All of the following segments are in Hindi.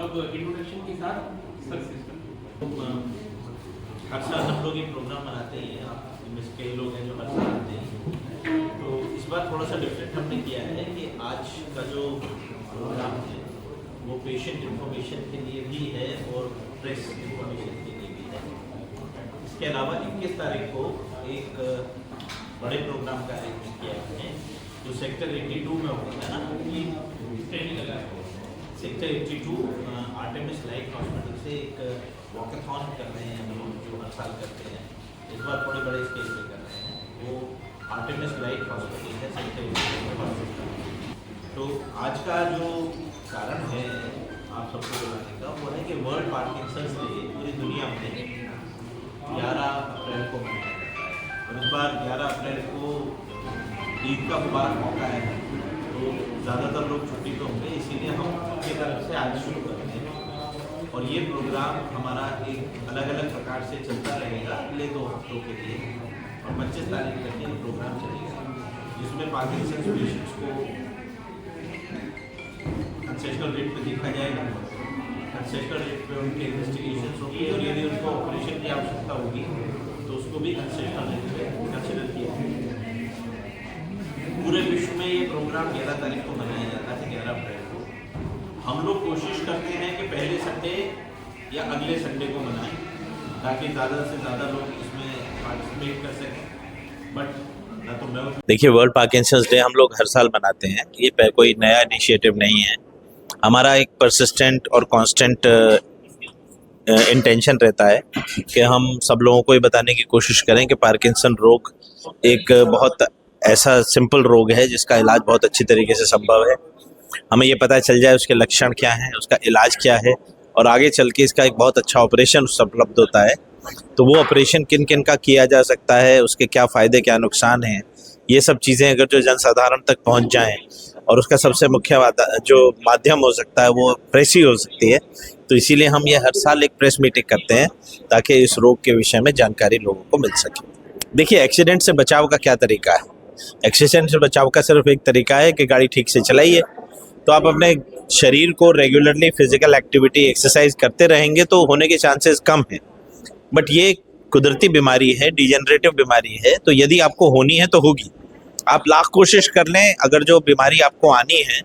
अब इंट्रोडक्शन के साथ सक्सेस हर साल हम लोग ये प्रोग्राम मनाते हैं। आप इनमें से कई लोग हैं जो हर साल आते हैं। तो इस बार थोड़ा सा डिफरेंट हमने किया है कि आज का जो प्रोग्राम है वो पेशेंट इंफॉर्मेशन के लिए भी है और प्रेस इंफॉर्मेशन के लिए भी है। इसके अलावा 21 तारीख को एक बड़े प्रोग्राम का आयोजन किया है जो सेक्टर 82 में होगा ना, कि ट्रेनिंग लगा सेक्टर 82 आर्टेमिस लाइफ हॉस्पिटल से एक वॉकेथॉन कर रहे हैं हम लोग, जो हर साल करते हैं। इस बार थोड़े बड़े स्केल पे कर रहे हैं। वो आर्टेमिस लाइफ हॉस्पिटल है सेक्टर 82 हॉस्पिटल। तो आज का जो कारण है आप सबको बुलाने का वो है कि वर्ल्ड पार्किंसंस डे पूरी दुनिया में 11 अप्रैल को मनाया जाता है। और इस बार 11 अप्रैल को ईद का मुबारक मौका है, तो ज़्यादातर लोग छुट्टी पे होंगे, इसीलिए हम अपनी तरफ से आज शुरू करते हैं। और ये प्रोग्राम हमारा एक अलग अलग प्रकार से चलता रहेगा अगले 2 हफ्तों के लिए। और 25 तारीख तक ये प्रोग्राम चलेगा, जिसमें पार्किंसंस पेशेंट्स को कंसेशनल रेट पे देखा जाएगा। कंसेशनल रेट पे उनके इन्वेस्टिगेशन होगी और यदि उनको ऑपरेशन की आवश्यकता होगी तो उसको भी कंसेशनल रेट पे कंसिडर किया जाएगा। पूरे विश्व में ये प्रोग्राम 11 तारीख को मनाया जाता है, 11 अप्रैल को। हम लोग कोशिश करते हैं कि पहले संडे या अगले संडे को मनाएं, ताकि ज़्यादा से ज़्यादा लोग इसमें पार्टिसिपेट कर सकें। बट ना तो मैं देखिए, वर्ल्ड पार्किंसंस डे हम लोग हर साल मनाते हैं। ये कोई नया इनिशिएटिव नहीं है। हमारा एक परसिस्टेंट और कांस्टेंट इंटेंशन रहता है कि हम सब लोगों को ये बताने की कोशिश करें कि पार्किंसन रोग एक बहुत ऐसा सिंपल रोग है जिसका इलाज बहुत अच्छी तरीके से संभव है। हमें ये पता चल जाए उसके लक्षण क्या हैं, उसका इलाज क्या है, और आगे चल के इसका एक बहुत अच्छा ऑपरेशन उपलब्ध होता है। तो वो ऑपरेशन किन किन का किया जा सकता है, उसके क्या फ़ायदे क्या नुकसान हैं, ये सब चीज़ें अगर जो जनसाधारण तक पहुंच जाएं, और उसका सबसे मुख्य जो माध्यम हो सकता है वो प्रेस ही हो सकती है। तो इसीलिए हम ये हर साल एक प्रेस मीटिंग करते हैं ताकि इस रोग के विषय में जानकारी लोगों को मिल सके। देखिए, एक्सीडेंट से बचाव का क्या तरीका है? एक्सीडेंट से बचाव का सिर्फ एक तरीका है कि गाड़ी ठीक से चलाइए। तो आप अपने शरीर को रेगुलरली फिजिकल एक्टिविटी एक्सरसाइज करते रहेंगे तो होने के चांसेस कम हैं। बट ये कुदरती बीमारी है, डिजेनरेटिव बीमारी है, तो यदि आपको होनी है तो होगी। आप लाख कोशिश कर लें, अगर जो बीमारी आपको आनी है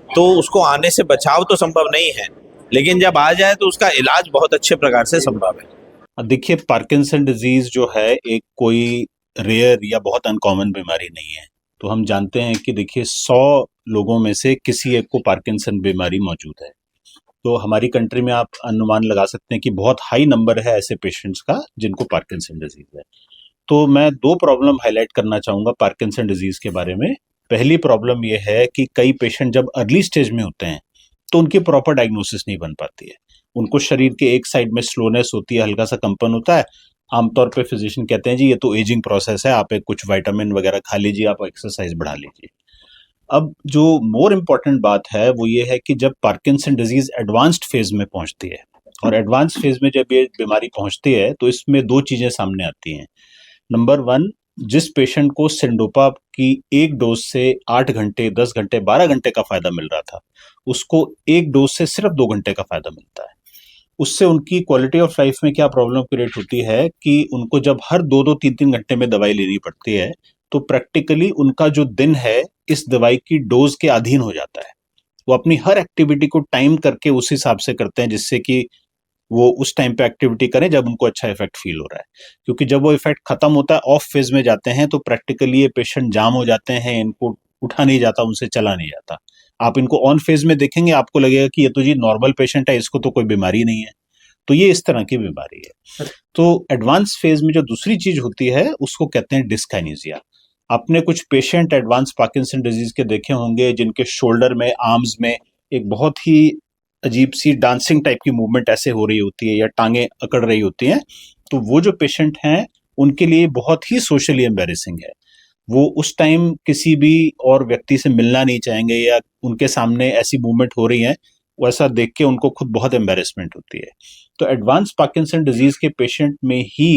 तो उसको आने से बचाव तो संभव नहीं है, लेकिन जब आ जाए तो उसका इलाज बहुत अच्छे प्रकार से संभव है। देखिए, पार्किंसन डिजीज जो है एक कोई रेयर या बहुत अनकॉमन बीमारी नहीं है। तो हम जानते हैं कि देखिए 100 लोगों में से किसी एक को पार्किंसन बीमारी मौजूद है। तो हमारी कंट्री में आप अनुमान लगा सकते हैं कि बहुत हाई नंबर है ऐसे पेशेंट्स का जिनको पार्किंसन डिजीज है। तो मैं 2 प्रॉब्लम हाईलाइट करना चाहूँगा पार्किंसन डिजीज के बारे में। पहली प्रॉब्लम ये है कि कई पेशेंट जब अर्ली स्टेज में होते हैं तो उनकी प्रॉपर डायग्नोसिस नहीं बन पाती है। उनको शरीर के एक साइड में स्लोनेस होती है, हल्का सा कंपन होता है। आमतौर पे फिजिशियन कहते हैं जी ये तो एजिंग प्रोसेस है, आप एक कुछ विटामिन वगैरह खा लीजिए, आप एक्सरसाइज बढ़ा लीजिए। अब जो मोर इम्पॉर्टेंट बात है वो ये है कि जब पार्किंसन डिजीज एडवांस्ड फेज में पहुंचती है, और एडवांस फेज में जब ये बीमारी पहुंचती है तो इसमें 2 चीजें सामने आती हैं। नंबर 1, जिस पेशेंट को सिंडोपा की एक डोज से 8 घंटे, 10 घंटे, 12 घंटे का फायदा मिल रहा था, उसको एक डोज से सिर्फ 2 घंटे का फायदा मिलता है। उससे उनकी क्वालिटी ऑफ लाइफ में क्या प्रॉब्लम क्रिएट होती है कि उनको जब हर 2-2, 3-3 घंटे में दवाई लेनी पड़ती है तो प्रैक्टिकली उनका जो दिन है इस दवाई की डोज के अधीन हो जाता है। वो अपनी हर एक्टिविटी को टाइम करके उस हिसाब से करते हैं जिससे कि वो उस टाइम पे एक्टिविटी करें जब उनको अच्छा इफेक्ट फील हो रहा है। क्योंकि जब वो इफेक्ट खत्म होता है, ऑफ फेज में जाते हैं, तो प्रैक्टिकली ये पेशेंट जाम हो जाते हैं, इनको उठा नहीं जाता, उनसे चला नहीं जाता। आप इनको ऑन फेज में देखेंगे, आपको लगेगा कि ये तो जी नॉर्मल पेशेंट है, इसको तो कोई बीमारी नहीं है। तो ये इस तरह की बीमारी है। तो एडवांस फेज में जो दूसरी चीज होती है उसको कहते हैं डिस्काइनेसिया। आपने कुछ पेशेंट एडवांस पार्किंसन डिजीज के देखे होंगे जिनके शोल्डर में, आर्म्स में एक बहुत ही अजीब सी डांसिंग टाइप की मूवमेंट ऐसे हो रही होती है या टांगे अकड़ रही होती हैं। तो वो जो पेशेंट हैं उनके लिए बहुत ही सोशली एम्बैरेसिंग है। वो उस टाइम किसी भी और व्यक्ति से मिलना नहीं चाहेंगे, या उनके सामने ऐसी मूवमेंट हो रही है वैसा देख के उनको खुद बहुत एम्बैरेसमेंट होती है। तो एडवांस पार्किंसन डिजीज के पेशेंट में ही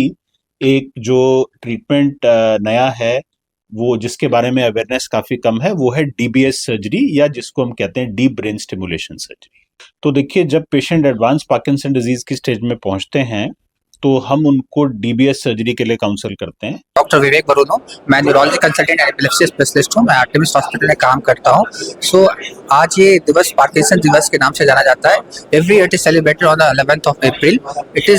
एक जो ट्रीटमेंट नया है, वो जिसके बारे में अवेयरनेस काफी कम है, वो है डीबीएस सर्जरी, या जिसको हम कहते हैं डीप ब्रेन स्टिमुलेशन सर्जरी। तो देखिए, जब पेशेंट एडवांस पार्किंसन डिजीज की स्टेज में पहुंचते हैं तो हम उनको डीबीएस सर्जरी के लिए काउंसल करते हैं। डॉक्टर विवेक बरून हूँ, मैं neurology consultant and epilepsy specialist हूँ। मैं आर्टेमिस हॉस्पिटल में काम करता हूँ। सो आज ये दिवस पार्किंसन दिवस के नाम से जाना जाता है। Every year it is celebrated on the 11th of April. It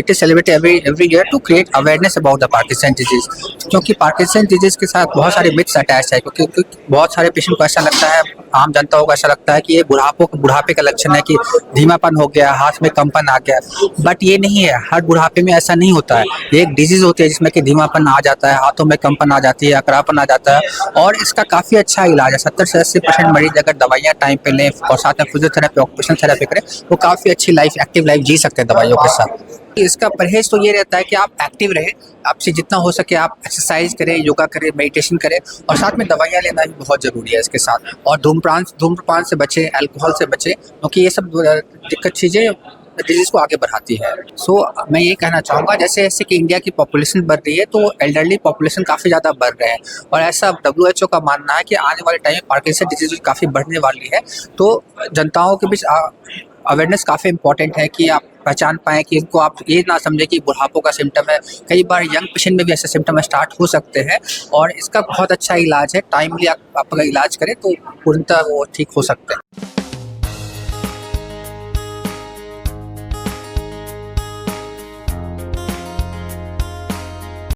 is celebrated every year to create awareness about the Parkinson disease, क्योंकि पार्किंसन डिजीज के साथ बहुत सारे मिथ्स अटैच है। क्योंकि बहुत सारे पेशेंट को ऐसा लगता है, आम जनता को ऐसा लगता है कि ये बुढ़ापे का लक्षण है, कि धीमापन हो गया, हाथ में कंपन आ गया, बट ये नहीं है। हर बुढ़ापे में ऐसा नहीं होता है। ये एक डिजीज होती है जिसमें कि धीमापन आ जाता है, हाथों में कंपन आ जाती है, अकड़ापन आ जाता है, और इसका काफ़ी अच्छा इलाज है। 70 से 80% मरीज अगर दवाइयाँ टाइम पे लें और साथ में फिजियोथेरेपी, ऑक्यूपेशनल थेरेपी करें, वो काफ़ी अच्छी लाइफ, एक्टिव लाइफ जी सकते हैं दवाइयों के साथ। इसका परहेज तो ये रहता है कि आप एक्टिव रहें, आपसे जितना हो सके आप एक्सरसाइज करें, योगा करें, मेडिटेशन करें, और साथ में दवाइयाँ लेना भी बहुत ज़रूरी है इसके साथ। और धूम्रपान से बचें, अल्कोहल से बचें, क्योंकि ये सब दिक्कत चीज़ें डिजीज को आगे बढ़ाती है। सो मैं ये कहना चाहूँगा, जैसे जैसे कि इंडिया की पॉपुलेशन बढ़ रही है तो एल्डरली पॉपुलेशन काफ़ी ज़्यादा बढ़ रहे हैं, और ऐसा WHO का मानना है कि आने वाले टाइम में पार्किंसन डिजीज काफ़ी बढ़ने वाली है। तो जनताओं के बीच अवेयरनेस काफ़ी इंपॉर्टेंट है कि आप पहचान पाएँ, कि इनको आप ये ना समझें कि बुढ़ापों का सिम्टम है। कई बार यंग पेशेंट में भी ऐसे सिम्टम स्टार्ट हो सकते हैं, और इसका बहुत अच्छा इलाज है। टाइमली आप अपना इलाज करें तो पूर्णतः वो ठीक हो सकते हैं।